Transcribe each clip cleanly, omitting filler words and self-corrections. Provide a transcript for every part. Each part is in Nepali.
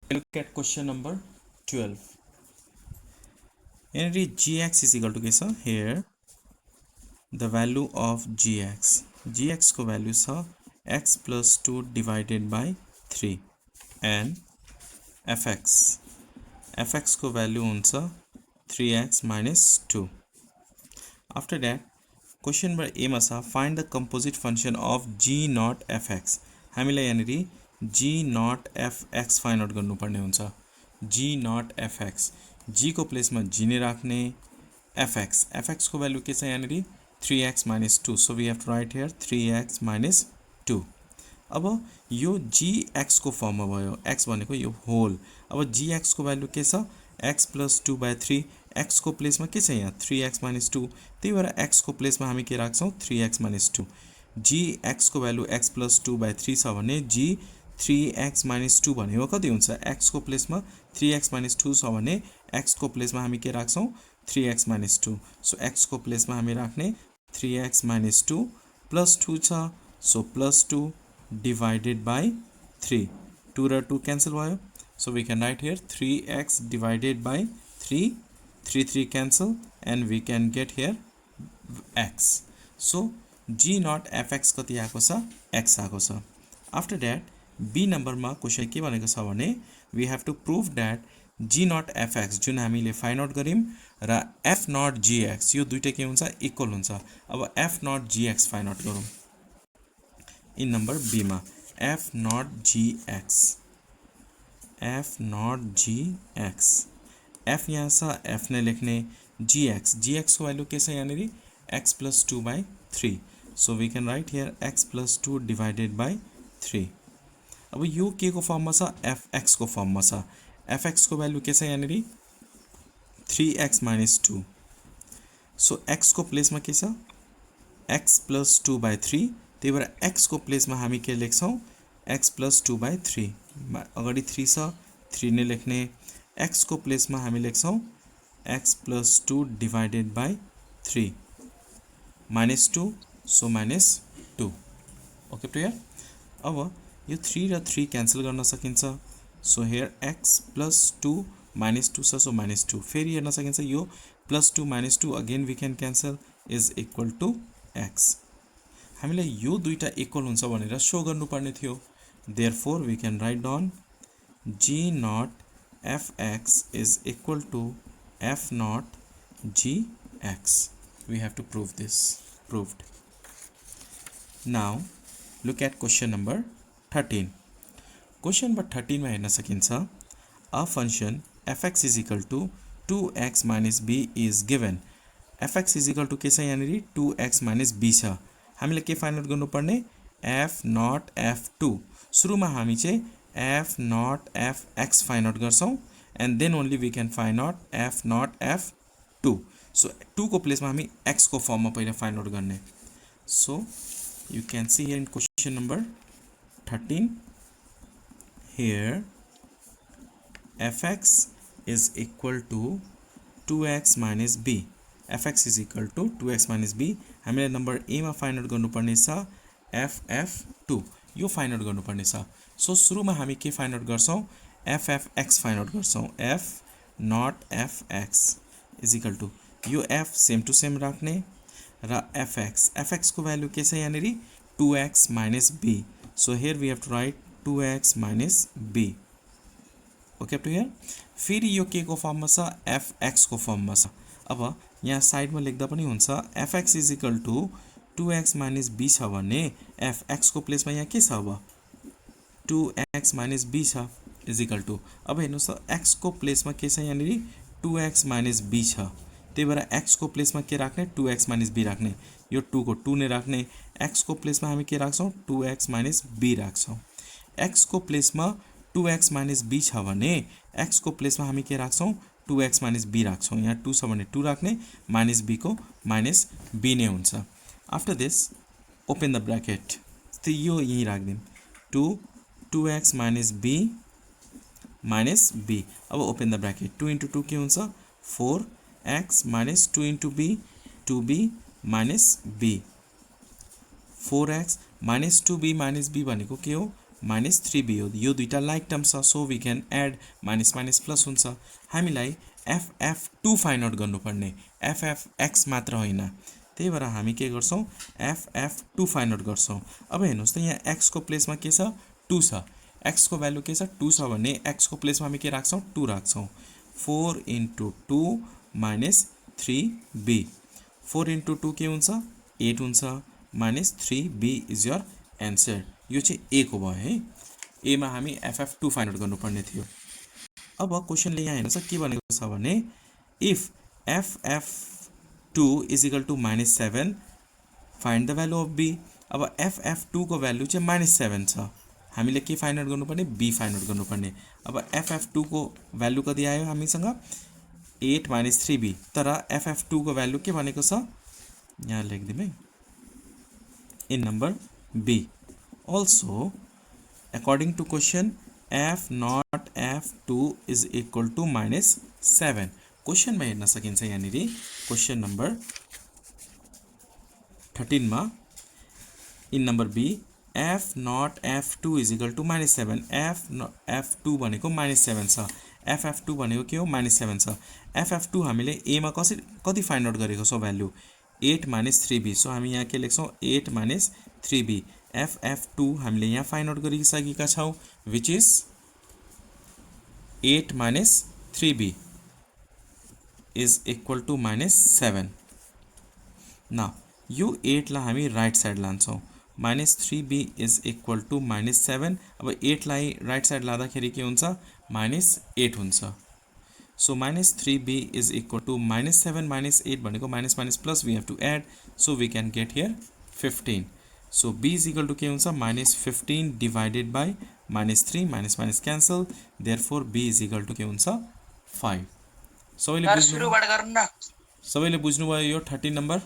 Look at question number 12. And gx is equal to के छ here the value of gx को value छ x plus 2 divided by 3 and fx को value हुन्छ 3x minus 2. After that question number a मा छ find the composite function of g naught fx. हामीलाई यहाँनेरि g naught fx find out गर्नुपर्ने हुन्छ. g naught fx g को प्लेसमा g नै राख्ने. fx को भ्यालु के छ यहाँनेरि 3x minus 2. so we have to write here 3x minus 2. अब यो gx को फर्ममा भयो. x भनेको यो होल. अब gx को भ्यालु के छ x plus 2 by 3. x को प्लेसमा के छ यहाँ 3x minus 2. त्यही भएर x को प्लेसमा हामी के राख्छौं 3x minus 2. gx को भ्यालु x plus 2 by 3 छ भने g 3x minus 2 भनेको कति हुन्छ x को प्लेसमा 3x minus 2 छ भने x को प्लेसमा हामी के राख्छौं 3x minus 2. so x को प्लेसमा हामी राख्ने 3x minus 2 plus 2 छ. so plus 2 divided by 3. 2 र 2 cancel भयो. so we can write here 3x divided by 3. 3 cancel and we can get here x. so g naught fx कति आएको छ x आएको छ. after that b नम्बर मा क्वेशन के भनेको छ भने we have to prove that g naught fx जुन हामीले फाइन्ड आउट गर्यौं र f naught gx यो दुईटा के हुन्छ इक्वल हुन्छ. अब f naught gx find out गरौं इन नम्बर b मा f naught gx f यहाँ छ f नै लेख्ने. gx को भ्यालु के छ यहाँनेरि x plus 2 by 3. so we can write here x plus 2 divided by 3. अब यो के को फर्ममा छ fx को फर्ममा छ. fx को भ्यालु के छ यहाँनेरि 3x minus 2. so x को प्लेसमा के छ x plus 2 by 3. त्यही भएर x को प्लेसमा हामी के लेख्छौं x plus 2 by 3. अगाडि 3 छ 3 नै लेख्ने. x को प्लेसमा हामी लेख्छौं x plus 2 divided by 3 minus 2. so minus 2. okay clear. अब यो 3 र 3 क्यान्सल गर्न सकिन्छ. so here x plus 2 minus 2 छ. so minus 2. फेरि हेर्न सकिन्छ यो plus 2 minus 2 again we can cancel is equal to x. हामीलाई यो दुईटा इक्वल हुन्छ भनेर शो गर्नुपर्ने थियो. therefore we can write down g naught fx is equal to f naught gx. we have to prove this. proved. now look at question number 13. question number 13 मा हेर्न सकिन्छ a function fx is equal to 2x minus b is given. fx is equal to के छ यहाँनेरि 2x minus b छ. हामीले के फाइन्ड आउट गर्नुपर्ने f naught f2. सुरुमा हामी चाहिँ f naught fx find out गर्छौं and then only we can find out f naught f2. so 2 को प्लेसमा हामी x को फर्ममा पहिला फाइन्ड आउट गर्ने. so you can see here in question number 13 here fx is equal to 2x minus b. fx is equal to 2x minus b. हामीले नम्बर a मा फाइन्ड आउट गर्नुपर्ने छ ff2. यो फाइन्ड आउट गर्नुपर्ने छ. सो सुरुमा हामी के फाइन्ड आउट गर्छौं ffx फाइन्ड आउट गर्छौं. f naught fx is equal to यो f सेम टु सेम राख्ने र fx को भ्यालु के छ यहाँनेरि 2x minus b. so here we have to write 2x minus b. okay up to here. फेरि यो के को फर्ममा छ fx को फर्ममा छ. अब यहाँ साइडमा लेख्दा पनि हुन्छ fx is equal to 2x minus b छ भने fx को प्लेसमा यहाँ के छ अब 2x minus b छ is equal to. अब हेर्नुस् x को प्लेसमा के छ यहाँनेरि 2x minus b छ. त्यही भएर x को प्लेसमा के राख्ने 2x minus b राख्ने. यो 2 को 2 नै राख्ने. x को प्लेसमा हामी के राख्छौं 2x minus b राख्छौं. x को प्लेसमा 2x minus b छ भने x को प्लेसमा हामी के राख्छौं 2x minus b राख्छौं. यहाँ 2 छ भने 2 राख्ने minus b को minus b नै हुन्छ. after this open the bracket. तो यो यही राख्दिम 2x minus b minus b. अब open the bracket 2 into 2 के हुन्छ 4x minus 2 into b 2b minus b. 4x minus 2b minus b भनेको के हो माइनस 3b हो यो दुईटा लाइक टर्म छ so we can add minus minus plus हुन्छ हामीलाई ff2 फाइन्ड आउट गर्नुपर्ने ffx मात्र होइन त्यही भएर हामी के गर्छौं ff2 फाइन्ड आउट गर्छौं अब हेर्नुस् त यहाँ x को प्लेसमा के छ 2 छ x को भ्यालु के छ 2 छ भने x को प्लेसमा हामी के राख्छौं 2 राख्छौं 4 into 2 minus 3b 4 into 2 के हुन्छ 8 हुन्छ minus 3b is your answer यो चाहिँ a को भयो है a मा हामी ff2 फाइन्ड आउट गर्नुपर्ने थियो अब क्वेशनले यहाँ हेर्नुस् के भनेको छ भने if ff2 is equal to -7 find the value of b अब ff2 को भ्यालु चाहिँ -7 छ हामीले के फाइन्ड आउट गर्नुपर्ने b फाइन्ड आउट गर्नुपर्ने अब ff2 को भ्यालु कति आयो हामीसँग 8 - 3b तर ff2 को भ्यालु के भनेको छ यहाँ लेख्दिम है in number b also according to question f not f2 is equal to -7 question में हेर्न सकिन्छ यहाँनिर क्वेशन नंबर 13 मा in number b f not f2 is equal to -7 f2 भनेको -7 छ ff2 भनेको के हो -7 छ ff2 हामीले a मा कति फाइन्ड आउट गरेको छौ भ्यालु 8 - 3b सो हामी यहाँ के लेख्छौं 8 - 3b ff2 हामीले यहाँ फाइन्ड आउट गरिसकेका छौं which is 8 - 3b is equal to -7 now यो 8 लाई हामी राइट साइड लान्छौं -3b is equal to -7 अब 8 लाई राइट साइड लाँदाखेरि के हुन्छ -8 हुन्छ so -3b is equal to -7 - 8 भनेको minus minus plus we have to add so we can get here 15 so b is equal to के हुन्छ -15 divided by -3 minus minus cancel therefore b is equal to के हुन्छ 5 सबैले बुझ्नुभयो यो 13 नम्बर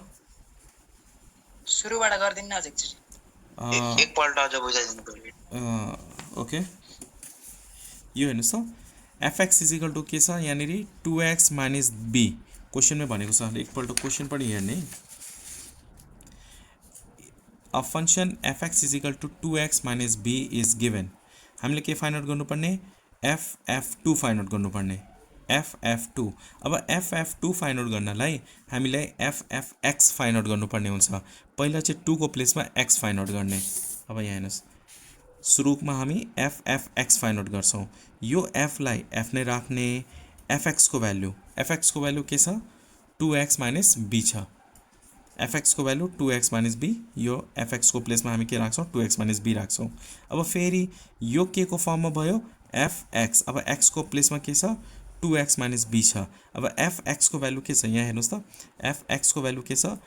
सुरुबाट गर्दिन अझ एकचोटी एकपल्ट अझ बुझाइदिनु पर्यो ओके यो हेर्नुस् त fx is equal to के छ यहाँनिर 2x minus b क्वेशनमै भनेको छ एकपल्ट क्वेशन पनि हेर्ने a function fx is equal to 2x minus b is given हामीले के फाइन्ड आउट गर्नुपर्ने ff2 फाइन्ड आउट गर्नुपर्ने ff2 अब ff2 फाइन्ड आउट गर्नलाई हामीलाई ffx फाइन्ड आउट गर्नुपर्ने हुन्छ पहिला चाहिँ 2 को प्लेसमा x फाइन्ड आउट गर्ने अब यहाँ हेर्नुस् सुरुमा हामी ffx फाइन्ड आउट गर्छौं यो f लाई f नै राख्ने fx को भ्यालु के छ 2x - b छ fx को भ्यालु 2x - b यो fx को प्लेसमा हामी के राख्छौं 2x - b राख्छौं अब फेरि यो के को फर्ममा भयो fx अब x को प्लेसमा के छ 2x - b छ अब fx को भ्यालु के छ यहाँ हेर्नुस् त fx को भ्यालु के छ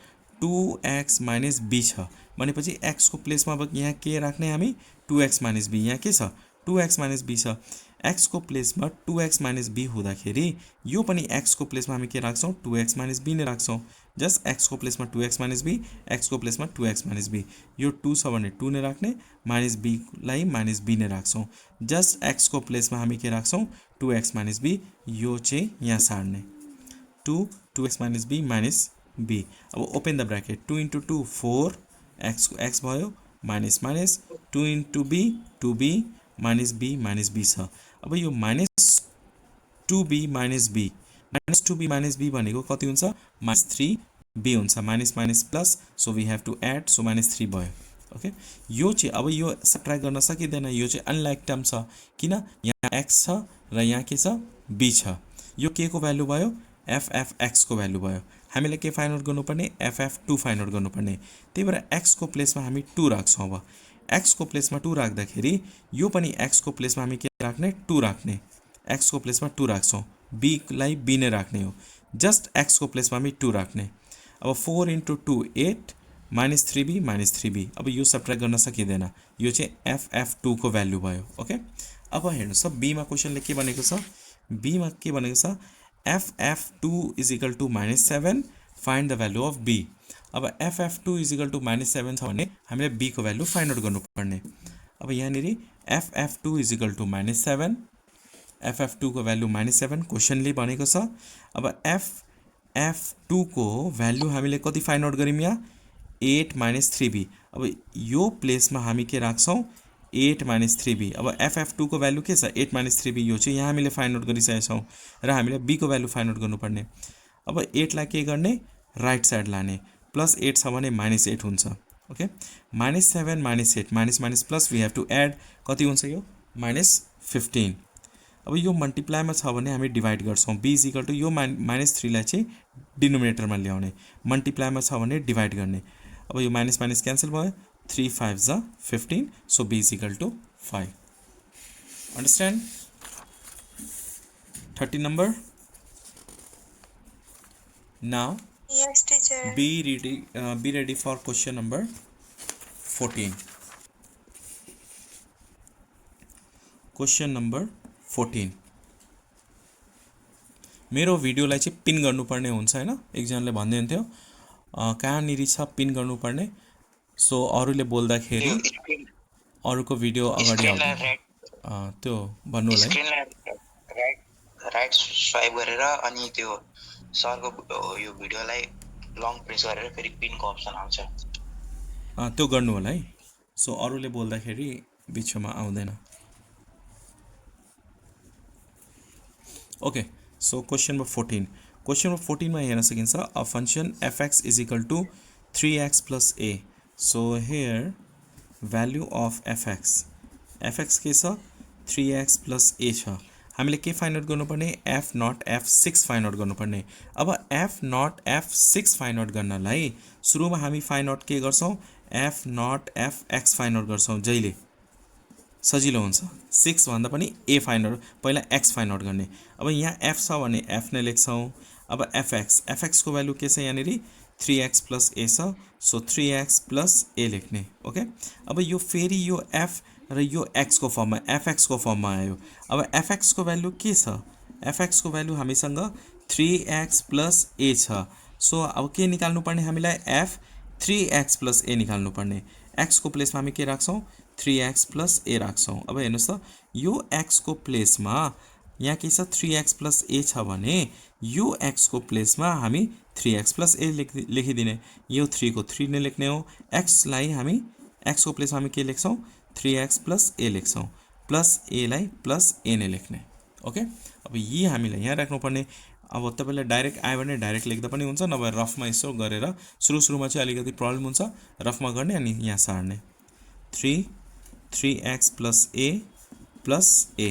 2x - b छ भनेपछि x को प्लेसमा अब यहाँ के राख्ने हामी 2x - b यहाँ के छ 2x - b छ x को प्लेसमा 2x - b हुँदाखेरि यो पनि x को प्लेसमा हामी के राख्छौं 2x - b नै राख्छौं जस्ट x को प्लेसमा 2x - b x को प्लेसमा 2x - b यो 2 छ भने 2 नै राख्ने -b लाई -b नै राख्छौं जस्ट x को प्लेसमा हामी के राख्छौं 2x - b यो चाहिँ यहाँ सार्ने 2x - b -b अब open the bracket 2 into 2 4 x को x भयो minus minus 2 into b 2b -b छ अब यो -2b -b -2b -b भनेको कति हुन्छ -3b हुन्छ minus minus plus so we have to add so -3 भयो ओके यो चाहिँ अब यो सब्ट्र्याक्ट गर्न सकिदैन यो चाहिँ अनलाइक टर्म छ किन यहाँ x छ र यहाँ के छ b छ यो के को भ्यालु भयो ffx को भ्यालु भयो हामीले के फाइन्ड आउट गर्नुपर्ने ff2 फाइन्ड आउट गर्नुपर्ने त्यही भएर x को प्लेसमा हामी 2 राख्छौं अब x को प्लेसमा 2 राख्दाखेरि यो पनि x को प्लेसमा हामी के राख्ने 2 राख्ने x को प्लेसमा 2 राख्छौं b लाई b नै राख्ने हो जस्ट x को प्लेसमा हामी 2 राख्ने अब 4 into 2 8 -3b -3b अब यो सब्ट्र्याक्ट गर्न सकिदैन यो चाहिँ ff2 को भ्यालु भयो ओके अब हेर्नुस् b मा क्वेशनले के भनेको छ b मा के भनेको छ ff2 is equal to -7 find the value of b अब ff2 is equal to -7 छ भने हामीले b को भ्यालु फाइन्ड आउट गर्नुपर्ने अब यहाँनिर ff2 is equal to -7 ff2 को भ्यालु -7 क्वेशनले भनेको छ अब ff2 को भ्यालु हामीले कति फाइन्ड आउट गर्यौं यहाँ 8 - 3b अब यो प्लेसमा हामी के राख्छौं 8 माइनस 3b। अब ff2 को भ्यालु के छ 8 माइनस 3b, यो चाहिँ यहाँ हामीले फाइन्ड आउट गरिसकेका छौँ र हामीले b को भ्यालु फाइन्ड आउट गर्नुपर्ने। अब 8 लाई के गर्ने, राइट साइड लाने, प्लस 8 छ भने माइनस 8 हुन्छ। Okay, minus 7 minus 8, minus minus plus we have to add, कति हुन्छ यो माइनस 15। अब यो मल्टिप्लाईमा छ भने हामी डिभाइड गर्छौँ, b इज इक्वल टु यो माइनस 3 लाई चाहिँ डिनोमिनेटरमा ल्याउने, मल्टिप्लाईमा छ भने डिभाइड गर्ने। अब यो माइनस माइनस क्यान्सल भयो, 3 5 जा 15, so b is equal to 5। Understand? 30 number. Now Yes, teacher. be ready for question number 14. Question number 14. मेरो भिडियोलाई चाहिँ पिन गर्नुपर्ने हुन्छ हैन, एकजनाले भन्दै हुन्थ्यो कहाँनिर छ पिन गर्नुपर्ने, सो अरूले बोल्दाखेरि अरूको भिडियो अगाडि आउँदैन, त्यो भन्नु होला है। राइट स्वाइप गरेर अनि त्यो सरको यो भिडियोलाई लङ प्रेस गरेर फेरि पिनको अप्सन आउँछ, त्यो गर्नु होला है। सो अरूले बोल्दाखेरि बिचमा आउँदैन। Okay, so question number 14। Question number 14 मा हेर्न सकिन्छ, a function fx is equal to 3x plus a। So here value of fx के छ 3x प्लस a छ। हामीले के फाइन्ड आउट गर्नुपर्ने, f not f6 find out गर्नुपर्ने। अब f not f6 find out गर्नलाई सुरुमा हामी फाइन्ड आउट के गर्छौँ, f naught fx find out गर्छौँ, जहिले सजिलो हुन्छ। 6 भन्दा पनि a फाइन्ड आउट, पहिला x फाइन्ड आउट गर्ने। अब यहाँ f छ भने f नै लेख्छौँ। अब fx को भ्यालु के छ यहाँनिर 3x प्लस a छ, सो 3x प्लस a लेख्ने। ओके, अब यो फेरि यो f र यो x को फर्ममा fx को फर्ममा आयो। अब fx को भ्यालु के छ, fx को भ्यालु हामीसँग 3x प्लस a छ। सो अब के निकाल्नु पर्ने हामीलाई, f 3x प्लस a निकाल्नु पर्ने। x को प्लेसमा हामी के राख्छौँ, 3x प्लस a राख्छौँ। अब हेर्नुहोस् त, यो x को प्लेसमा यहाँ के छ 3x प्लस a छ भने यो x को प्लेसमा हामी 3x प्लस a लेखिदिने। यो 3 को 3 नै लेख्ने हो। x लाई हामी x को प्लेसमा हामी के लेख्छौँ, 3x प्लस a लेख्छौँ, प्लस a लाई प्लस a नै लेख्ने। ओके, अब यी हामीले यहाँ राख्नुपर्ने। अब तपाईलाई डाइरेक्ट आयो भने डाइरेक्ट लेख्दा पनि हुन्छ, नभए रफमा यसो गरेर सुरुमा चाहिँ अलिकति प्रब्लम हुन्छ, रफमा गर्ने अनि यहाँ सार्ने। 3x plus a plus a,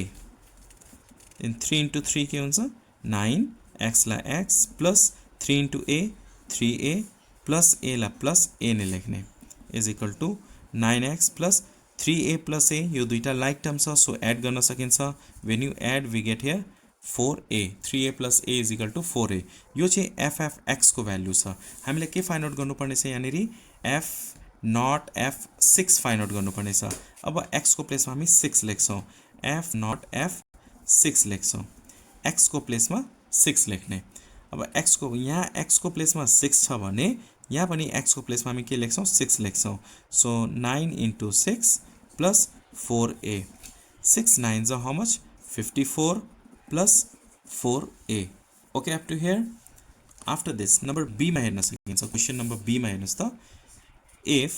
then 3 into 3 के हुन्छ 9, x ला x plus 3 into a 3a plus a ला प्लस a नै लेख्ने, is equal to 9x plus 3a plus a, यो दुईटा लाइक टर्म छ, सो एड गर्न सकिन्छ। When you add we get here 4a, 3a plus a is equal to 4a। यो चाहिँ ffx को भ्यालु छ। हामीले के फाइन्ड आउट गर्नुपर्ने छ यहाँनिर, f not f6 find out गर्नुपर्ने छ। अब x को प्लेसमा हामी 6 लेख्छौँ, f नट f6 लेख्छौँ, x को प्लेसमा 6 लेख्ने। अब x को यहाँ x को प्लेसमा 6 छ भने यहाँ पनि x को प्लेसमा हामी के लेख्छौँ, 6 लेख्छौँ। सो 9 इन्टु 6 प्लस 4a, 6 9 जा how much 54 plus 4a। Okay, up to here. After this number b मा हेर्न सकिन्छ, क्वेसन नम्बर b मा हेर्नुहोस् त, if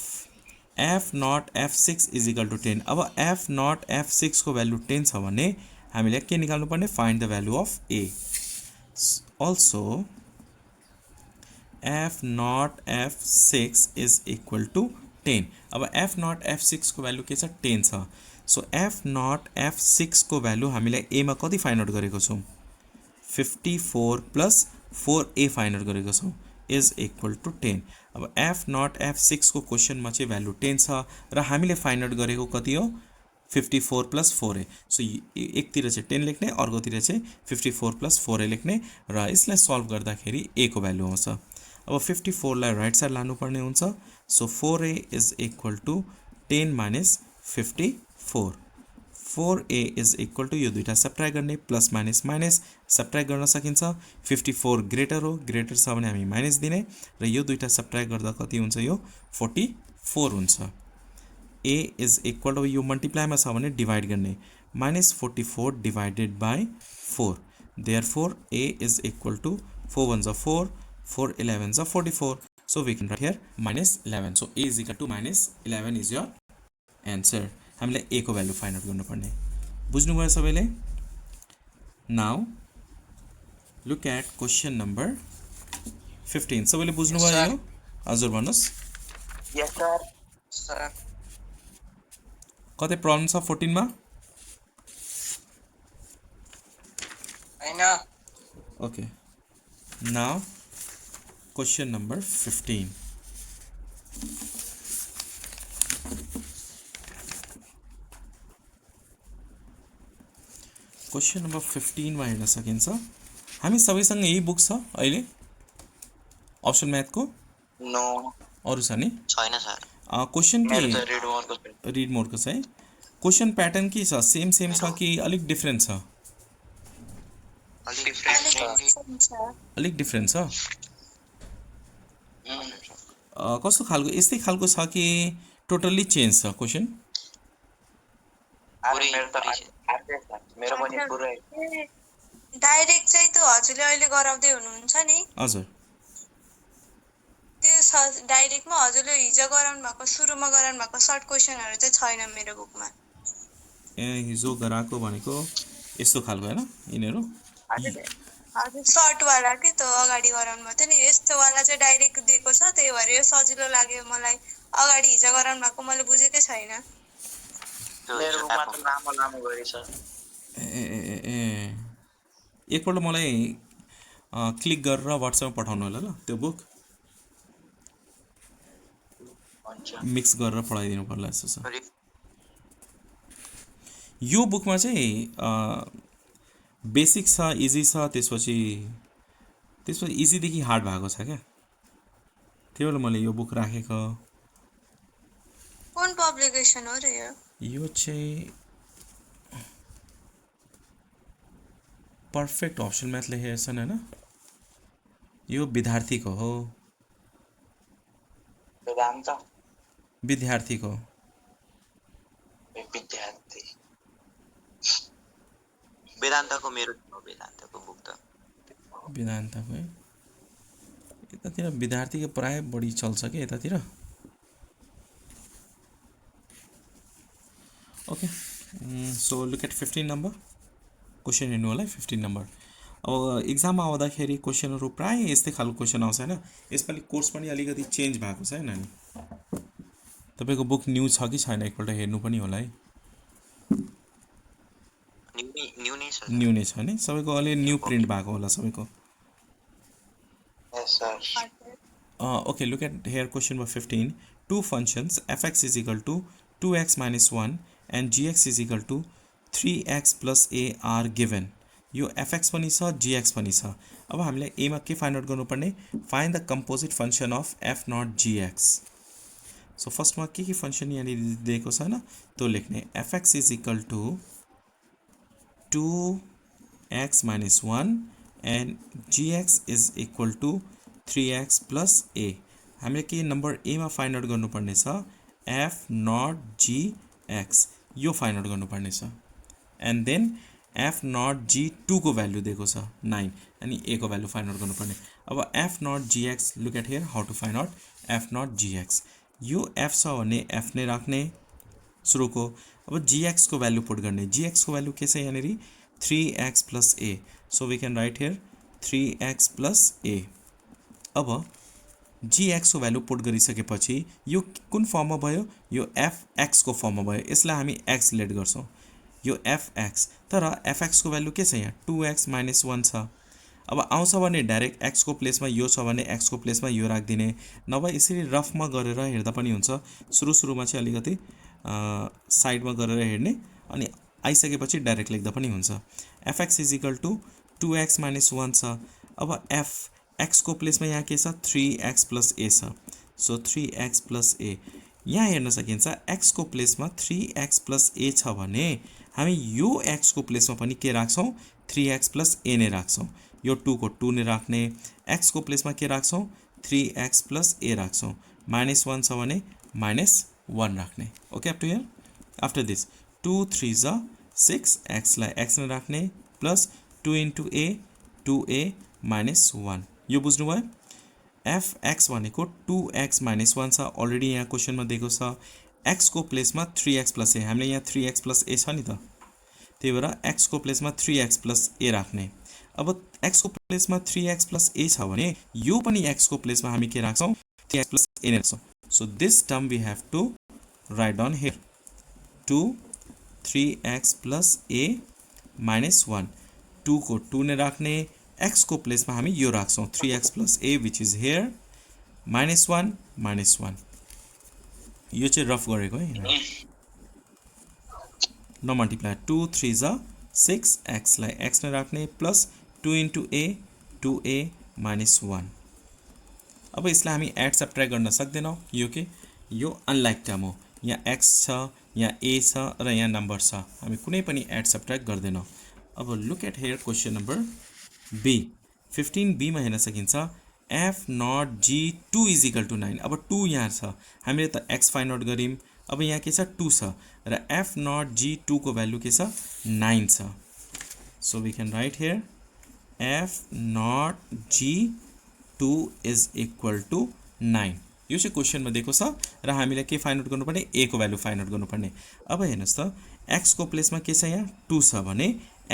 f not f6 is equal to 10। अब f नट f6 को भ्यालु 10 छ भने हामीले के निकाल्नु पर्ने, find the value of a। Also f not f6 is equal to 10। अब f नट f6 को भ्यालु के छ 10 छ। सो f नट f6 को भ्यालु हामीले a मा कति फाइन्ड आउट गरेको छौँ, 54 प्लस 4a फाइन्ड आउट गरेको छौँ, इज इक्वल टु 10। अब f नट f6 को क्वेसनमा चाहिँ भ्यालु 10 छ र हामीले फाइन्ड आउट गरेको कति हो 54 प्लस 4a। सो एकतिर चाहिँ 10 लेख्ने, अर्कोतिर चाहिँ 54 प्लस 4a लेख्ने र यसलाई सल्भ गर्दाखेरि a को भ्यालु आउँछ। अब 54 लाई राइट साइड लानुपर्ने हुन्छ, so 4a is equal to 10 minus 54। 4a is equal to यो दुईटा सब्ट्र्याक्ट गर्ने, प्लस माइनस माइनस सब्ट्र्याक्ट गर्न सकिन्छ। 54 ग्रेटर हो, ग्रेटर छ भने हामी माइनस दिने र यो दुईटा सब्ट्र्याक्ट गर्दा कति हुन्छ, यो 44 हुन्छ। a इज इक्वल टु यो मल्टिप्लाईमा छ भने डिभाइड गर्ने, minus 44 divided by 4, therefore a is equal to 4 1 जा 4, 4 11 जा 44, so we can write here minus 11. So a is equal to minus 11 is your answer. हामीलाई a को भ्यालु फाइन्ड आउट गर्नुपर्ने। बुझ्नुभयो सबैले? Now look at question number 15। सबैले बुझ्नुभयो यो? हजुर भन्नुहोस्। Yes sir. सर कतै प्रब्लम छ 14 मा? हैन। Okay, now question number 15। Question number 15 मा हेर्न सकिन्छ। हामी सबैसँग यही बुक छ अहिले अप्सन म्याथको? नो, अरू छ नि? छैन सर। क्वेसन के मेरो त रिड मोडको छ। रिड मोडको छ है? क्वेसन प्याटर्न के छ? सेम छ कि अलिक डिफ्रेन्ट छ? अलिक डिफ्रेन्ट छ। अलिक डिफ्रेन्ट छ। कस्तो खालको? यस्तै खालको छ कि टोटल्ली चेन्ज छ क्वेसन? मेरो पनि पुरै डाइरेक्ट चाहिँ त्यो हजुरले अहिले गराउँदै हुनुहुन्छ नि, हजुर त्यो डाइरेक्टमा हजुरले हिजो गराउनु भएको सुरुमा गराउनु भएको सर्ट क्वेसनहरू चाहिँ छैन मेरो बुकमा। ए हिजो गराएको भनेको यस्तो खालको हैन यिनीहरू? हजुर सर्टवाला के त अगाडि गराउनु भएको थियो नि, यस्तोवाला चाहिँ डाइरेक्ट दिएको छ, त्यही भएर यो सजिलो लाग्यो मलाई। अगाडि हिजो गराउनु भएको मैले बुझेकै छैन। मेरो बुकमा त लामो लामो गरेछ। ए एकपल्ट मलाई क्लिक गरेर व्हाट्सएपमा पठाउनु होला ल त्यो बुक। मिक्स गरेर पढाइदिनु पर्ला जस्तो छ। यो बुकमा चाहिँ बेसिक छ, इजी छ, त्यसपछि इजीदेखि हार्ड भएको छ क्या, त्यही भएर मैले यो बुक राखेको। कुन पब्लिकेसन हो र यो? यो चाहिँ पर्फेक्ट अप्सन म्याथ लेखेको छन् हैन? यो विद्यार्थीको हो। वेदान्त विद्यार्थीको विद्यार्थी वेदान्तको मेरो वेदान्तको बुक त वेदान्तको है। यतातिर विद्यार्थीको प्राय बढी चल्छ कि यतातिर। Okay, so look at 15 number question हेर्नु होला है। 15 नम्बर अब इक्जाममा आउँदाखेरि क्वेसनहरू प्राय यस्तै खालको क्वेसन आउँछ हैन? यसपालि कोर्स पनि अलिकति चेन्ज भएको छ है नानी? तपाईँको बुक न्यू छ कि छैन एकपल्ट हेर्नु पनि होला है। न्यू नै छ नि सबैको? अलि न्यू प्रिन्ट भएको होला सबैको। यस sir. Okay, look at here question number 15. Two functions fx is equal to 2x minus 1 and gx is equal to 3x plus a are given. यो fx पनि छ gx पनि छ। अब हामीलाई a मा के फाइन्ड आउट गर्नुपर्ने? Find the composite function of f naught gx। So फर्स्टमा के फंक्शन यहाँ दिएको छ न त्यो लेख्ने। fx is equal to 2x minus 1 and gx is equal to 3x plus a। हामीले के नम्बर a मा फाइन्ड आउट गर्नुपर्ने छ f नट gx, यो फाइन्ड आउट गर्नुपर्ने छ। And then f not g2 को भ्यालु दिएको छ 9 अनि a को भ्यालु फाइन्ड आउट गर्नुपर्ने। अब f naught gx, look at here how to find out f naught gx। यो f छ भने f नै राख्ने सुरुको। अब gx को भ्यालु पुट गर्ने। gx को भ्यालु के छ यहाँनेरि? 3x plus a, so we can write here 3x plus a। अब gx को भ्यालु पुट गरिसकेपछि यो कुन फर्ममा भयो? यो fx को फर्ममा भयो। यसलाई हामी x लेट गर्छौं, यो fx। तर fx को भ्यालु के छ यहाँ? 2x minus 1 छ। अब आउँछ भने डाइरेक्ट x को प्लेसमा यो छ भने x को प्लेसमा यो राखिदिने, नभए यसरी रफमा गरेर हेर्दा पनि हुन्छ। सुरुमा चाहिँ अलिकति साइडमा गरेर हेर्ने अनि आइसकेपछि डाइरेक्ट लेख्दा पनि हुन्छ। fx is equal to 2x minus 1 छ। अब x को प्लेसमा यहाँ के छ? 3x plus a छ। सो 3x plus a यहाँ हेर्न सकिन्छ। x को प्लेसमा 3x plus a छ भने हामी यो x को प्लेसमा पनि के राख्छौं? 3x plus a नै राख्छौं। यो 2 को 2 नै राख्ने। x को प्लेसमा के राख्छौं? 3x plus a राख्छौं। -1 छ भने -1 राख्ने। Okay, up to here. After this 2 3 जा 6, x लाई x नै राख्ने plus 2 into a 2a minus 1। यो बुझ्नुभयो? fx भनेको 2x minus 1 छ, अलरेडी यहाँ क्वेसनमा दिएको छ। x को प्लेसमा 3x प्लस ए, हामीले यहाँ 3x प्लस ए छ नि त, त्यही भएर x को प्लेसमा 3x प्लस ए राख्ने। अब x को प्लेसमा 3x प्लस ए छ भने यो पनि x को प्लेसमा हामी के राख्छौं, 3x प्लस ए नै राख्छौं। So this term we have to write down here, 2 3x plus a minus 1, 2 को 2 ने राख्ने, x को प्लेसमा हामी यो राख्छौं 3x plus A which is here minus 1 यो चाहिँ रफ गरेको है, नमल्टिप्लाई 2 3 जा 6, x लाई x ने राख्ने plus 2 into a 2a minus 1। अब यसलाई हामी एड सबट्र्याक्ट गर्न सक्दैनौं, यो के यो अनलाइक टर्म हो, यहाँ x छ, यहाँ a छ र यहाँ नम्बर छ, हामी कुनै पनि एड सबट्र्याक्ट गर्दैनौं। अब look at here question number B, 15b मा हेर्न सकिन्छ f not g2 is equal to 9। अब 2 यहाँ छ, हामीले त x फाइन्ड आउट गर्यौं, अब यहाँ के छ 2 छ र f नट g2 को भ्यालु के छ 9 छ। So we can write here f not g2 is equal to 9। यो चाहिँ क्वेशनमा दिएको छ र हामीले के फाइन्ड आउट गर्नुपर्ने, a को भ्यालु फाइन्ड आउट गर्नुपर्ने। अब हेर्नुस् त x को प्लेसमा के छ, यहाँ 2 छ भने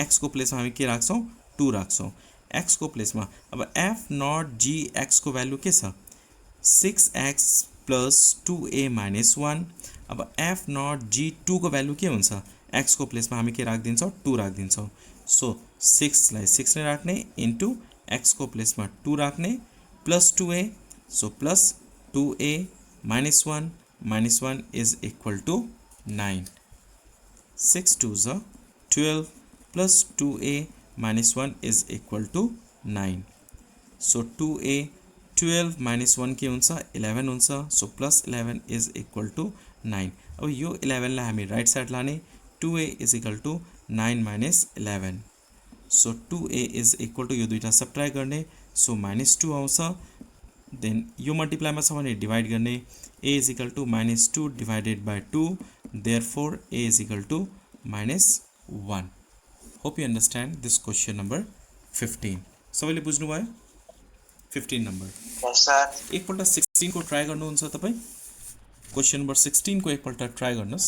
x को प्लेसमा हामी के राख्छौं 2 राख्छौं, x को प्लेसमा। अब f नट gx को भ्यालु के छ 6x प्लस 2a माइनस 1। अब f नट g2 को भ्यालु के हुन्छ, x को प्लेसमा हामी के राखिदिन्छौं 2 राखिदिन्छौं। सो 6 लाई 6 ने राख्ने इन्टु x को प्लेसमा 2 राख्ने plus 2a, so plus 2a minus 1 is equal to 9, 6 2 जा 12 plus 2a minus 1 is equal to 9। So 2a 12 minus 1 के हुन्छ 11 हुन्छ, so plus 11 is equal to 9। अब यो 11 लाई हामी राइट साइड लाने, 2a is equal to 9 minus 11, so 2a is equal to यो दुईटा सबट्र्याक्ट गर्ने, सो माइनस 2 आउँछ, देन यो मल्टिप्लाईमा छ भने डिवाइड गर्ने, a is equal to minus 2 divided by 2, therefore a is equal to minus 1। Hope you understand this question number 15। सबैले बुझ्नुभयो 15 नंबर। यस सर। एकपल्ट 16 को ट्राई गर्नुहुन्छ तपाई, क्वेश्चन नंबर 16 को एकपल्ट ट्राई गर्नुस्,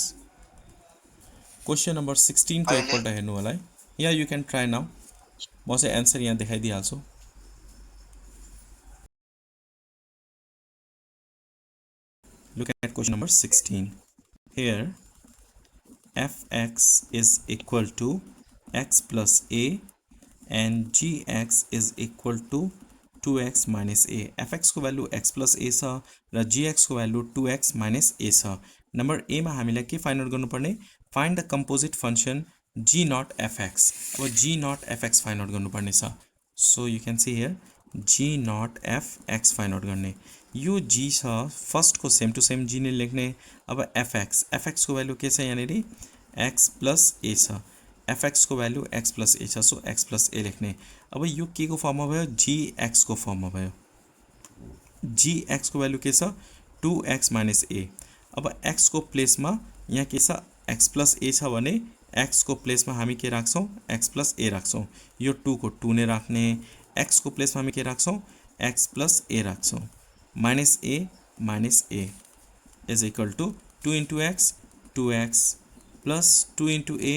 क्वेश्चन नंबर 16 को एकपल्ट हेर्नु होला है, या यू क्यान ट्राई नाउ, म चाहिँ एन्सर यहाँ देखाइदिहाल्छु। Look at question number 16. Here fx is equal to x plus a and gx is equal to 2x minus a. fx को भ्यालु x plus a छ र gx को भ्यालु 2x minus a छ। नम्बर a मा हामीलाई के फाइन्ड आउट गर्नुपर्ने, find the composite function g not fx। अब g not fx find out गर्नुपर्ने छ। So you can see here g not fx find out गर्ने, यो g छ, फर्स्ट को सेम टू सेम g ने लेख्ने। अब fx को भ्यालु के छ यहाँनेरि x प्लस a छ, fx को भ्यालु x प्लस a छ, सो x प्लस a लेख्ने। अब यो के को फर्ममा भयो, gx को फर्ममा भयो, gx को भ्यालु के छ 2x माइनस a। अब x को प्लेसमा यहाँ के छ x प्लस a छ भने x को प्लेसमा हामी के राख्छौं x प्लस a राख्छौं, यो 2 को 2 ने राख्ने, x को प्लेसमा हामी के राख्छौं x प्लस a राख्छौं, minus a is equal to 2 into x 2x plus 2 into a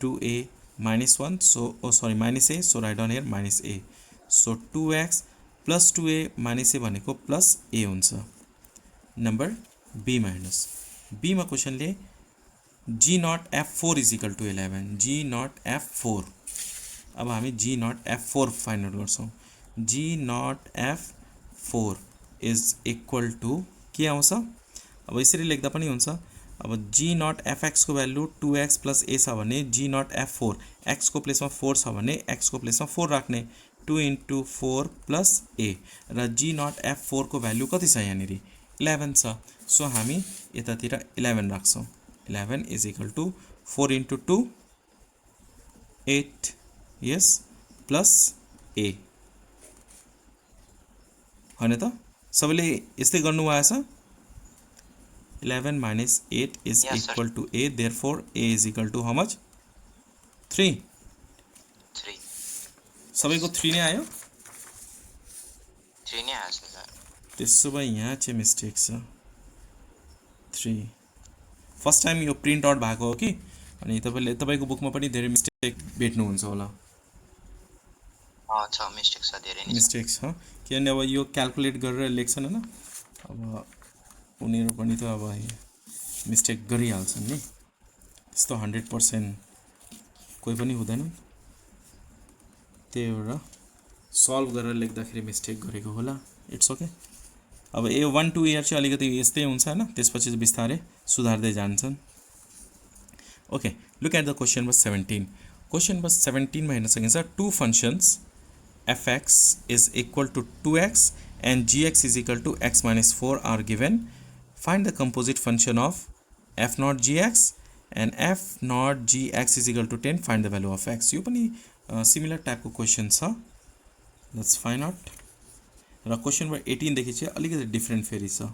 2a minus 1, so sorry minus a, so write down here minus a, so 2x plus 2a minus a भनेको प्लस a हुन्छ। नंबर b मा हेर्नुस्, b मा क्वेशनले g not f4 is equal to 11, g not f4। अब हामी g not f4 find out गर्छौं, g not f4 is equal to के आउँछ, अब यसरी लेख्दा पनि हुन्छ। अब g नट fx को भ्यालु 2x प्लस a छ भने g नट f4, x को प्लेसमा 4 छ भने x को प्लेसमा 4 राख्ने, 2 इंटू 4 प्लस a, र g नट f4 को भ्यालु कति छ यहाँनेरि 11 छ, सो हामी यतातिर 11 राख्छौं, 11 इज इक्वल टू 4 इंटू 2 8 यस प्लस a हैन त, सबैले यस्तै गर्नु भएछ। 11 minus 8 is equal to a, therefore a is equal to how much 3 सबैको 3 नै आयो, 3 नै आयो सर। त्यसो भए यहाँ चाहिँ मिस्टेक छ, 3 फर्स्ट टाइम यो प्रिन्ट आउट भएको हो कि, अनि तपाईँको बुकमा पनि धेरै मिस्टेक भेट्नुहुन्छ होला। छ मिस्टेक छ धेरै नै छ। मिस्टेक छ किनभने अब यो क्यालकुलेट गरेर लेख्छन् होइन, अब उनीहरू पनि त अब मिस्टेक गरिहाल्छन् नि, त्यस्तो 100% कोही पनि हुँदैन, त्यही भएर सल्भ गरेर लेख्दाखेरि मिस्टेक गरेको होला। It's okay. अब यो 1-2 इयर चाहिँ अलिकति यस्तै हुन्छ होइन, त्यसपछि चाहिँ बिस्तारै सुधार्दै जान्छन्। Okay, look at the question number 17। Question number 17 मा हेर्न सकिन्छ two functions fx is equal to 2x and gx is equal to x minus 4 are given. Find the composite function of f naught gx and f naught gx is equal to 10. Find the value of x. यो पनि सिमिलर टाइपको क्वेसन छ। Let's find out. र क्वेसन नम्बर 18 देखि चाहिँ अलिकति डिफ्रेन्ट फेरि छ।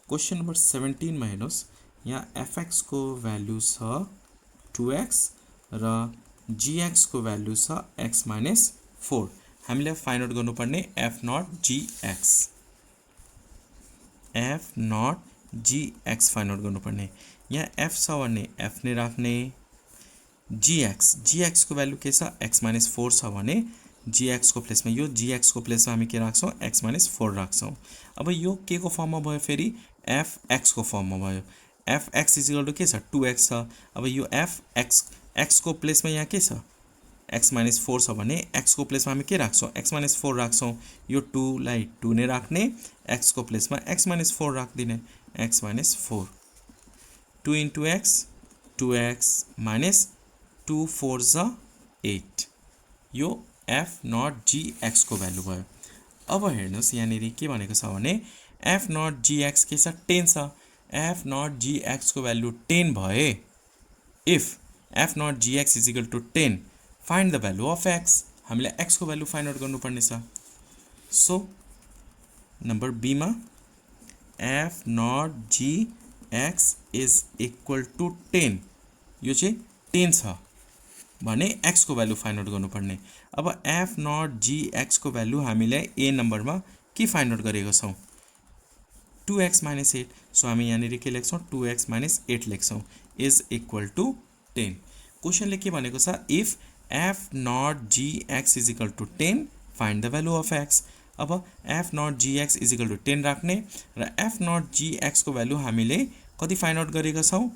क्वेसन नम्बर 17 मा हेर्नुहोस्, यहाँ fx को भ्यालु छ 2x र gx को भ्यालु छ x minus 4। हामीले फाइन्ड आउट गर्नुपर्ने f naught gx, f naught gx find out गर्नुपर्ने। यहाँ f छ भने f नै राख्ने, gx को भ्यालु के छ x minus 4 छ भने gx को प्लेसमा, यो gx को प्लेसमा हामी के राख्छौँ x minus 4 राख्छौँ। अब यो के को फर्ममा भयो फेरि fx को फर्ममा भयो। fx इज इक्वल टु के छ 2x छ। अब यो x को प्लेसमा यहाँ के छ x minus 4 छ भने x को प्लेसमा हामी के राख्छौँ x minus 4 राख्छौँ। यो 2 लाई 2 नै राख्ने, x को प्लेसमा x minus 4 राखिदिने, x minus 4। 2 into x 2x minus 2 4 जा 8। यो f naught gx को भ्यालु भयो। अब हेर्नुहोस् यहाँनिर के भनेको छ भने f naught gx के छ 10 छ। f naught gx को भ्यालु 10 भए if f naught gx is equal to 10, find the value of x। हामीले x को भ्यालु फाइन्ड आउट गर्नुपर्ने छ। सो नम्बर बी मा f naught gx is equal to 10, यो चाहिँ 10 छ भने x को भ्यालु फाइन्ड आउट गर्नुपर्ने। अब f naught gx को भ्यालु हामीले a नम्बरमा के फाइन्ड आउट गरेको छौँ 2x minus 8। सो हामी यहाँनिर के लेख्छौँ 2x minus 8 लेख्छौँ इज इक्वल टु 10। क्वेसनले के भनेको छ if f naught gx is equal to 10, find the value of x। अब f naught gx is equal to 10 राख्ने र f naught gx को भ्यालु हामीले कति फाइन्ड आउट गरेका छौँ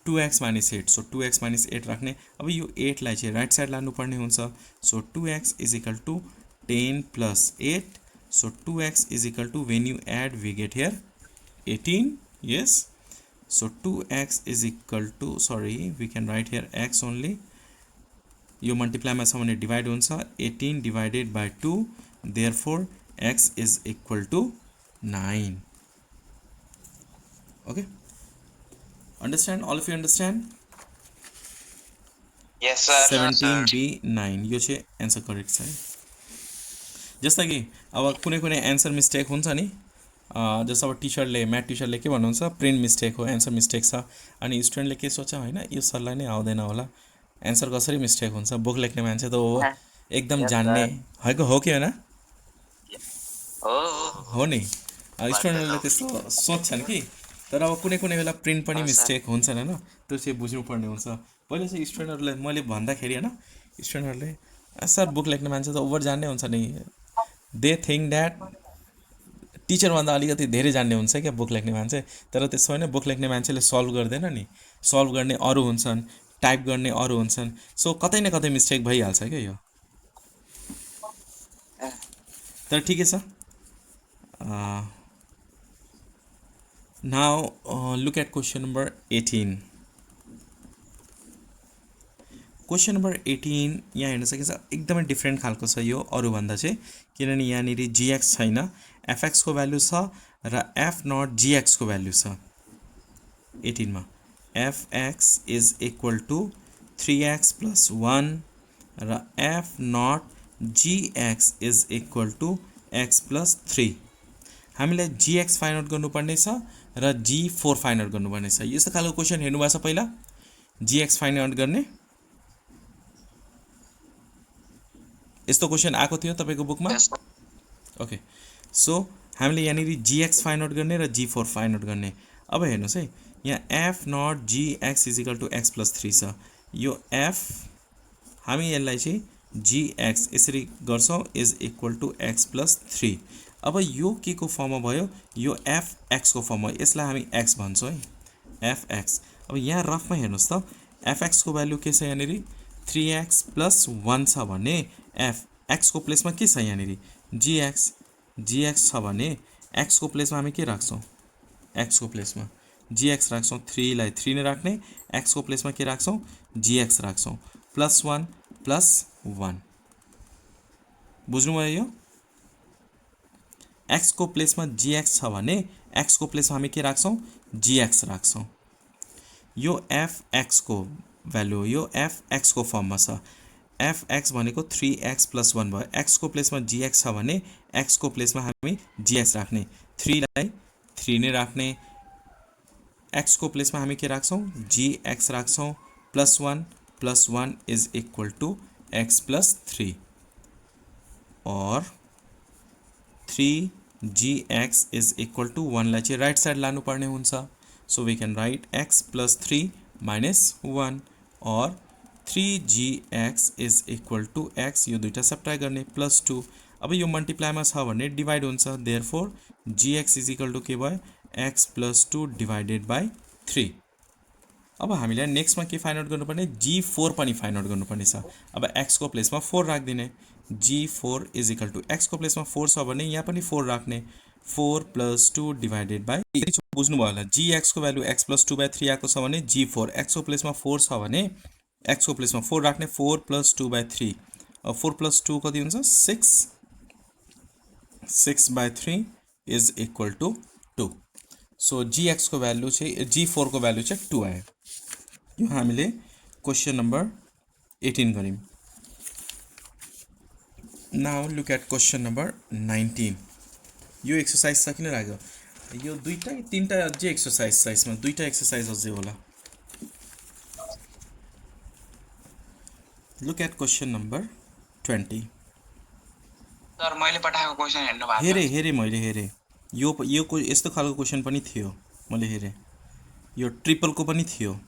2x minus 8। So 2x minus 8 राख्ने। अब यो 8 लाई चाहिँ राइट साइड लानुपर्ने हुन्छ। So 2x is equal to 10 plus 8। So 2x is equal to, when you add we get here 18, yes। So 2x is equal to, sorry we can write here x only, यो मल्टिप्लाईमा छ भने डिवाइड हुन्छ 18 divided by 2, therefore x is equal to 9। okay, understand, all of you understand? Yes sir। 17b 9 यो चाहिँ एन्सर करेक्ट छ है। जस्तो कि अब कुनै एन्सर मिस्टेक हुन्छ नि, जस्तो अब टिचरले म्याथ टिचरले के भन्नुहुन्छ प्रिन्ट मिस्टेक हो, एन्सर मिस्टेक छ, अनि स्टुडेन्टले के सोच्छ होइन यो सरलाई नै आउँदैन होला, एन्सर कसरी मिस्टेक हुन्छ, बुक लेख्ने मान्छे त हो एकदम जान्ने हैको हो कि होइन हो नि। स्टुडेन्टहरूले त्यस्तो सोच्छन् कि, तर अब कुनै बेला प्रिन्ट पनि मिस्टेक हुन्छ होइन, त्यो चाहिँ बुझ्नुपर्ने हुन्छ। पहिले चाहिँ स्टुडेन्टहरूलाई मैले भन्दाखेरि होइन स्टुडेन्टहरूले सर बुक लेख्ने मान्छे त ओभर जान्ने हुन्छ नि, दे थिङ्क द्याट टिचरभन्दा अलिकति धेरै जान्ने हुन्छ क्या बुक लेख्ने मान्छे, तर त्यसो होइन, बुक लेख्ने मान्छेले सल्भ गर्दैन नि, सल्भ गर्ने अरू हुन्छन्, टाइप गर्ने अरू हुन्छन्। सो कतै न कतै मिस्टेक भइहाल्छ क्या यो, तर ठिकै छ। Now look at question number 18। Question number 18 यहाँ हेर्न सकिन्छ एकदमै डिफ्रेन्ट खालको छ यो अरूभन्दा चाहिँ, किनभने यहाँनिर gx छैन, fx को भ्यालु छ र f naught gx को भ्यालु छ। 18 मा fx is equal to 3x plus 1 र f naught gx is equal to x plus 3। हामीले gx फाइन्ड आउट गर्नुपर्ने छ र g4 फाइन्ड आउट गर्नुपर्ने छ। यस्तो खालको क्वेसन हेर्नुभएको छ पहिला gx फाइन्ड आउट गर्ने, यस्तो क्वेसन आएको थियो तपाईँको बुकमा। ओके, सो हामीले यहाँनिर gx फाइन्ड आउट गर्ने र g4 फाइन्ड आउट गर्ने। अब हेर्नुहोस् है यहाँ f naught g x is equal to x plus 3 छ। यो एफ हामी यसलाई चाहिँ जी एक्स यसरी गर्छौँ is equal to x plus 3। अब यो के को फर्ममा भयो, यो एफ एक्स को फर्ममा, यसलाई हामी एक्स भन्छौँ है, एफ एक्स। अब यहाँ रफमा हेर्नुहोस् त, एफ एक्स को भ्यालु के छ यहाँनिर 3x प्लस 1 छ भने एफ एक्स को प्लेसमा के छ यहाँनिर जीएक्स छ भने एक्स को प्लेसमा हामी के राख्छौँ, एक्स को प्लेसमा जीएक्स राख्छौँ, 3 लाई 3 नै राख्ने, एक्स को प्लेसमा के राख्छौँ जीएक्स राख्छौँ, प्लस 1 प्लस 1। बुझ्नुभयो यो? एक्स को प्लेसमा जीएक्स छ भने एक्स को प्लेसमा हामी के राख्छौँ जीएक्स राख्छौँ। यो एफ एक्स को भ्यालु हो, यो एफ एक्स को फर्ममा छ। एफ एक्स भनेको 3x प्लस 1 भयो, एक्स को प्लेसमा जीएक्स छ भने एक्स को प्लेसमा हामी जीएक्स राख्ने, 3 लाई 3 नै राख्ने, एक्स को प्लेसमा हामी के राख्छौँ जीएक्स राख्छौँ, plus 1 is equal to x plus 3 और 3gx इज इक्वल टु 1 लाई चाहिँ राइट साइड लानु पर्ने हुन्छ। So we can write x plus 3 minus 1 और 3gx is equal to x, यो दुईटा सब्ट्र्याक्ट गर्ने प्लस 2। अब यो मल्टिप्लाईमा छ भने डिभाइड हुन्छ, therefore gx is equal to के भयो x प्लस 2 डिभाइडेड बाई 3। अब हामीले नेक्स्टमा के फाइन्ड आउट गर्नुपर्ने, g4 पनि फाइन्ड आउट गर्नुपर्ने छ। अब x को प्लेसमा 4 राखिदिने, g4 is equal to x को प्लेसमा 4 छ भने यहाँ पनि 4 राख्ने, 4 प्लस 2 डिभाइडेड बाई, बुझ्नुभयो होला gx को भ्यालु x प्लस 2 बाई 3 आएको छ भने g4, x को प्लेसमा 4 छ भने x को प्लेसमा 4 राख्ने, 4 प्लस 2 बाई 3, 4 प्लस 2 कति हुन्छ 6 by 3 is equal to 2। So gx को भ्यालु चाहिँ g4 को भ्यालु चाहिँ 2 आयो। यो हामीले क्वेसन नम्बर 18 गऱ्यौँ। Now look at question number 19। यो एक्सरसाइज सकिन लाग्यो, यो दुईटा तीनटा अझै एक्सरसाइज छ, यसमा दुईटा एक्सरसाइज अझै होला। Look at question number 20। Sir मैले पठाएको क्वेसन हेर्नु भएको? हेरे मैले हेरेँ, यो यस्तो खालको क्वेसन पनि थियो, मैले हेरेँ, यो ट्रिपलको पनि थियो।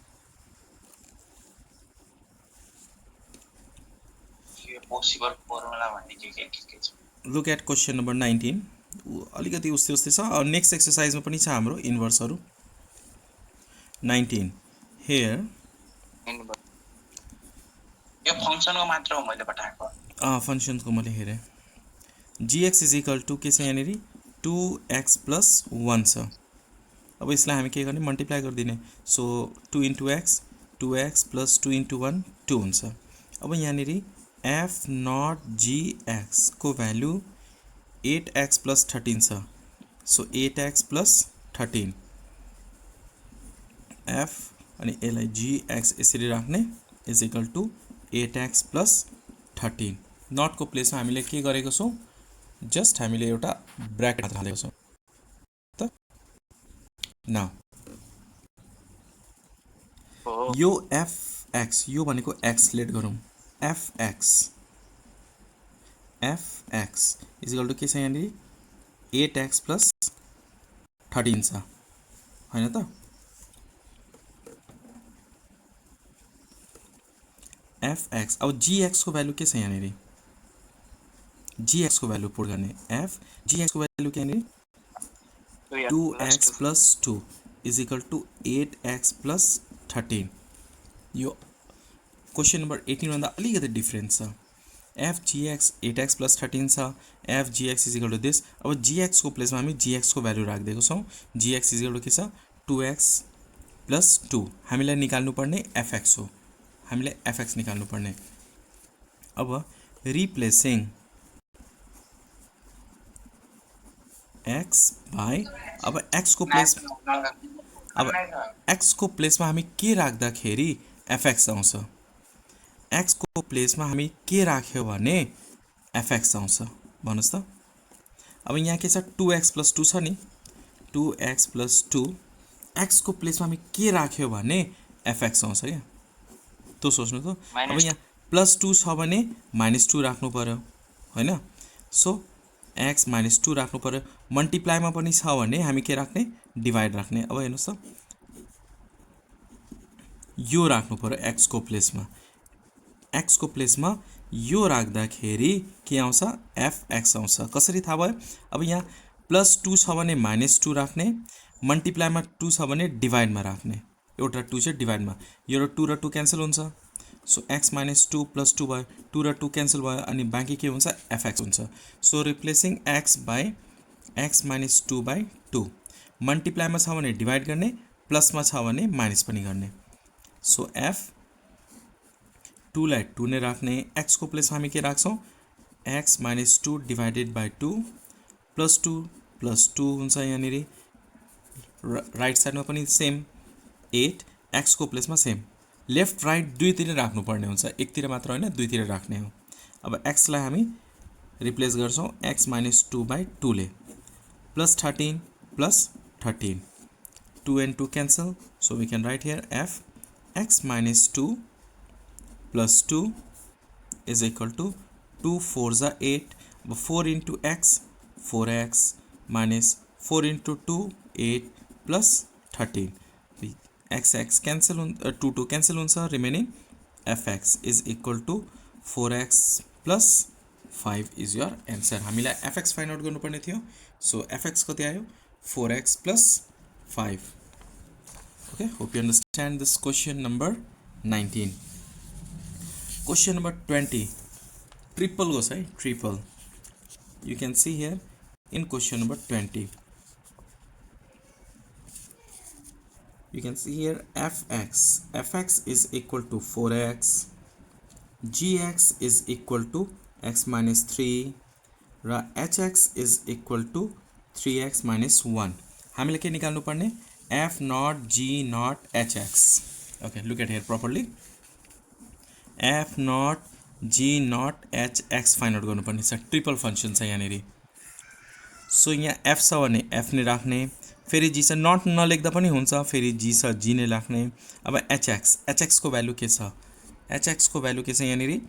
पोसिबल फर्मुला भन्ने के छ? Look at question number 19। अलिकति उस्तै छ। नेक्स्ट एक्सरसाइजमा पनि छ हाम्रो इन्भर्सहरू। 19 हियर यो फंक्सनको मात्र हो मैले पठाएको। फंक्सनको मैले हेरेँ। gx इज इक्वल टु के छ यहाँनिर 2x प्लस 1 छ। अब यसलाई हामी के गर्ने, मल्टिप्लाई गरिदिने, so 2 into x, 2x plus 2 into 1 2 हुन्छ। अब यहाँनिर एफ नट gx को भ्यालु 8x प्लस 13 छ, सो 8x प्लस 13 एफ अनि यसलाई gx यसरी राख्ने is equal to 8x plus 13। नटको प्लेसमा हामीले के गरेको छौँ, जस्ट हामीले एउटा ब्र्याकेट हालेको छौँ त। नाउ यो fx, यो भनेको x लेट गरौँ, fx इज इक्वल टु के छ यहाँनिर 8x प्लस 13 छ, होइन त? fx। अब gx को भ्यालु के छ यहाँनिर, gx को भ्यालु पुट गर्ने, gx को भ्यालु के यहाँनिर 2x plus 2 is equal to 8x plus 13। यो क्वेसन नम्बर 18 भन्दा अलिकति डिफरेन्ट छ। fgx 8x प्लस 13 छ, fgx is equal to this. अब gx को प्लेसमा हामी gx को भ्यालु राखिदिएको छौँ, gx इज इक्वल टु के छ 2x प्लस 2। हामीलाई निकाल्नु पर्ने fx हो, हामीले fx निकाल्नु पर्ने। अब रिप्लेसिङ x बाई, अब x को प्लेसमा हामी के राख्दाखेरि fx आउँछ, x को प्लेसमा हामी के राख्यो भने fx आउँछ भन्नुस् त। अब यहाँ के छ 2x प्लस 2 छ नि, 2x प्लस 2, x को प्लेसमा हामी के राख्यो भने fx आउँछ क्या, त्यो सोच्नु त। अब यहाँ प्लस 2 छ भने माइनस 2 राख्नु पर्यो, होइन? सो x माइनस 2 राख्नु पर्यो। मल्टिप्लाईमा पनि छ भने हामी के राख्ने, डिभाइड राख्ने। अब हेर्नुहोस् त यो राख्नु पर्यो x को प्लेसमा, x को प्लेसमा यो राख्दाखेरि के आउँछ fx आउँछ। कसरी थाहा भयो? अब यहाँ +2 छ भने -2 राख्ने, मल्टिप्लाईमा 2 छ भने डिभाइडमा राख्ने, एउटा 2 चाहिँ डिभाइडमा, यो र 2 र 2 क्यान्सल हुन्छ, सो x - 2 + 2 भयो, 2 र 2 क्यान्सल भयो अनि बाँकी के हुन्छ fx हुन्छ। So replacing x by x - 2/2, मल्टिप्लाईमा छ भने डिभाइड गर्ने, प्लसमा छ भने माइनस पनि गर्ने। सो f 2 लाई 2 नै राख्ने, x को प्लेसमा हामी के राख्छौँ x - 2 / 2 +2 + 2 हुन्छ। यहाँनिर राइट साइडमा पनि सेम 8, x को प्लेसमा सेम, लेफ्ट राइट दुईतिर राख्नुपर्ने हुन्छ, एकतिर मात्र होइन दुईतिर राख्ने हो। अब x लाई हामी रिप्लेस गर्छौँ x - 2/2 ले, +13 + 13, 2 and 2 cancel, so we can write here f x - 2 + 2 is equal to 2 4s are 8, 4 into x 4x minus 4 into 2 8 plus 13, x cancel 2 2 cancel हुन्छ, remaining fx is equal to 4x plus 5 is your answer। हामीलाई fx फाइन्ड आउट गर्नुपर्ने थियो, सो fx कति आयो 4x plus 5। Okay, hope you understand this question number 19। Question number 20, triple goes, right? Triple. You can see here in question number 20. You can see here fx is equal to 4x, gx is equal to x minus 3 र hx is equal to 3x minus 1। हामीले के निकाल्नु पर्ने f naught g naught hx। Okay, look at here properly, f naught g naught hx find out गर्नुपर्ने छ, ट्रिपल फंक्शन छ यहाँनिर। सो यहाँ f छ भने f नै राख्ने, फेरि g छ नट नलेख्दा पनि हुन्छ, फेरि g छ g नै राख्ने। अब hx को भ्यालु के छ, hx को भ्यालु के छ यहाँनिर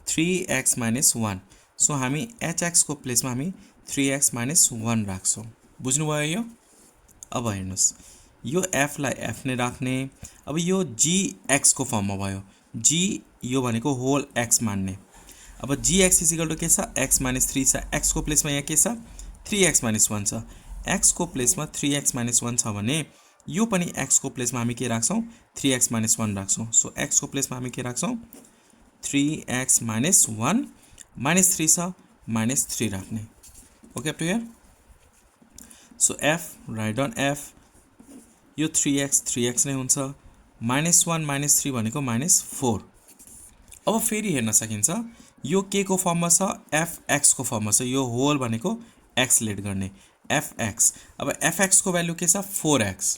3x minus 1, सो हामी hx को प्लेसमा हामी 3x minus 1 राख्छौँ। बुझ्नुभयो यो? अब हेर्नुहोस्, यो f लाई f नै राख्ने, अब यो gx को फर्ममा भयो, g यो भनेको होल x मान्ने। अब gx इज इक्वल टु के छ x - 3 छ, x को प्लेसमा यहाँ के छ 3x - 1 छ, x को प्लेसमा 3x - 1 छ भने यो पनि x को प्लेसमा हामी के राख्छौँ 3x - 1 राख्छौँ। सो x को प्लेसमा हामी के राख्छौँ 3x - 1 -3 छ -3 राख्ने। Okay up to here, so f right down f, यो 3x नै हुन्छ, -1 -3 भनेको -4। अब फेरि हेर्न सकिन्छ यो के को फर्ममा छ fx को फर्ममा छ, यो होल भनेको x लेट गर्ने fx। अब fx को भ्यालु के छ 4x,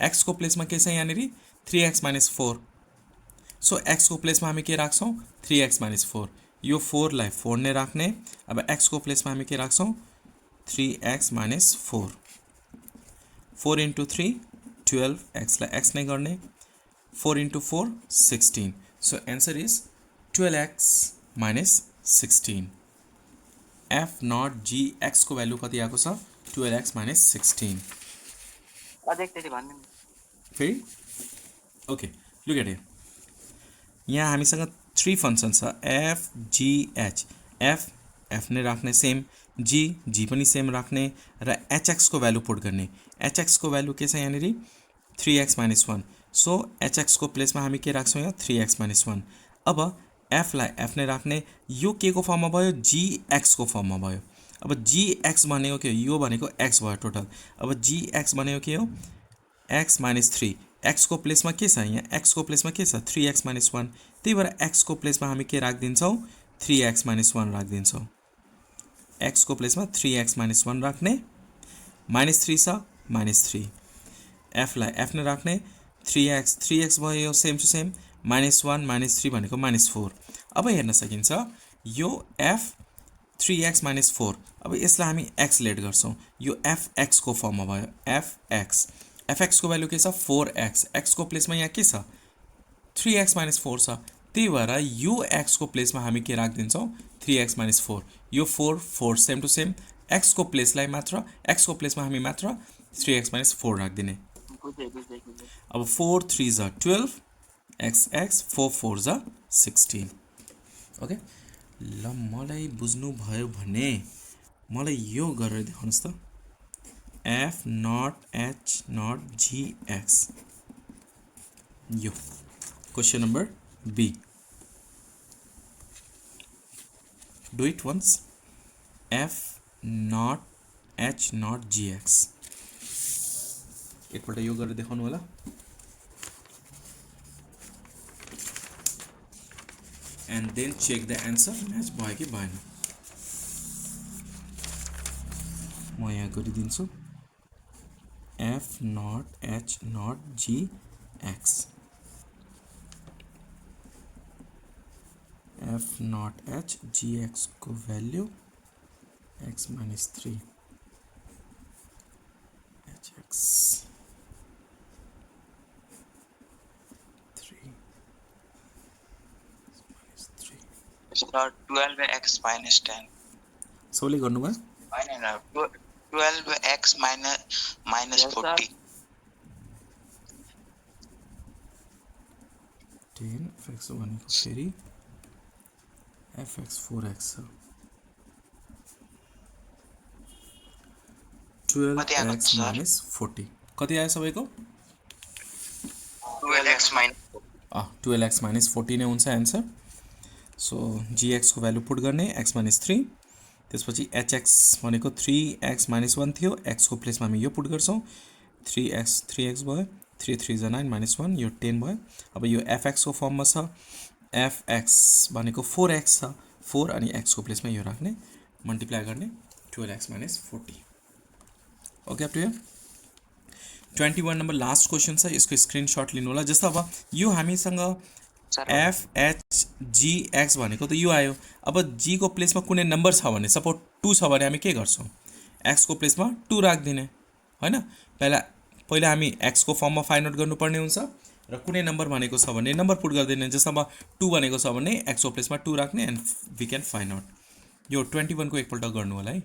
x को प्लेसमा के छ यहाँनिर 3x - 4, सो x को प्लेसमा हामी के राख्छौँ 3x - 4, यो 4 लाई 4 नै राख्ने। अब x को प्लेसमा हामी के राख्छौँ 3x - 4, 4 into 3 12, x लाई x नै गर्ने, 4 into 4 16, so answer is 12x minus 16। f naught g x को भ्यालु कति आएको छ 12x minus 16। फेरि ओके, लुक एट हियर, यहाँ हामीसँग 3 फंक्शन छ f g h, f नै राख्ने सेम, g पनि सेम राख्ने र hx को भ्यालु पुट गर्ने। hx को भ्यालु के छ यहाँनिर 3x - 1, सो hx को प्लेसमा हामी के राख्छौँ यहाँ 3x - 1। अब f लाई f नै राख्ने, यो के को फर्ममा भयो gx को फर्ममा भयो। अब gx भनेको के हो, यो भनेको x भयो टोटल। अब gx भनेको के हो x - 3, x को प्लेसमा के छ यहाँ x को प्लेसमा के छ 3x - 1, त्यही भएर x को प्लेसमा हामी के राखिदिन्छौँ 3x - 1 राखिदिन्छौँ। x को प्लेसमा 3x - 1 राख्ने, -3 छ -3, f लाई f नै राख्ने, 3x भयो यो सेम टु सेम, -1 -3 भनेको -4। अब हेर्न सकिन्छ यो f 3x - 4, अब यसलाई हामी x लेट गर्छौँ, यो fx को फर्ममा भयो fx को भ्यालु के छ 4x, x को प्लेसमा यहाँ के छ 3x - 4 छ, त्यही भएर यो x को प्लेसमा हामी के राखिदिन्छौँ 3x - 4, यो 4 सेम टु सेम, x को प्लेसलाई मात्र x को प्लेसमा हामी मात्र 3x - 4 राखिदिने। अब 4 3 12, XX 4 4 जा 16. ओके ल मलाई बुझ्नु भयो भने मलाई यो गरेर देखाउनुस् त F naught H naught GX. यो question number B. Do it once. F naught H naught GX. एकपल्ट यो गरेर देखाउनु होला and then check the answer match भयो कि भएन म यहाँ गरिदिन्छु F naught H naught GX. F naught H GX को value x minus 3 HX 3 minus 3 sir 12x minus 10 सबैले गर्नुभयो होइन 12x minus 40 10 fx भनेको फेरि fx 4x छ 12x minus 40 कति आयो सबैको 12x minus 12x minus 40 नै हुन्छ एन्सर सो gx को भ्यालु पुट गर्ने x minus 3 त्यसपछि hx भनेको 3x minus 1 थियो x को प्लेसमा हामी यो पुट गर्छौं 3x भयो 3 3 जा 9 minus 1 यो 10 भयो अब यो fx को फर्ममा छ fx भनेको 4x छ 4 अनि x को प्लेसमा यो राख्ने मल्टिप्लाई गर्ने 12x minus 40 okay up to here 21 number last question छ यसको स्क्रिनशट लिनु होला जस्तो अब यो हामीसँग FHGX भनेको त यो आयो अब G को प्लेसमा कुनै नम्बर छ भने सपोज 2 छ भने हामी के गर्छौं X को प्लेसमा 2 राख्दिने हैन पहिला हामी X को फर्ममा फाइन्ड आउट गर्नुपर्ने हुन्छ र कुनै नम्बर भनेको छ भने नम्बर पुट गर्दिने जस्तो अब 2 भनेको छ भने X को प्लेसमा 2 राख्ने and we can find out यो 21 को एकपल्ट गर्नु होला है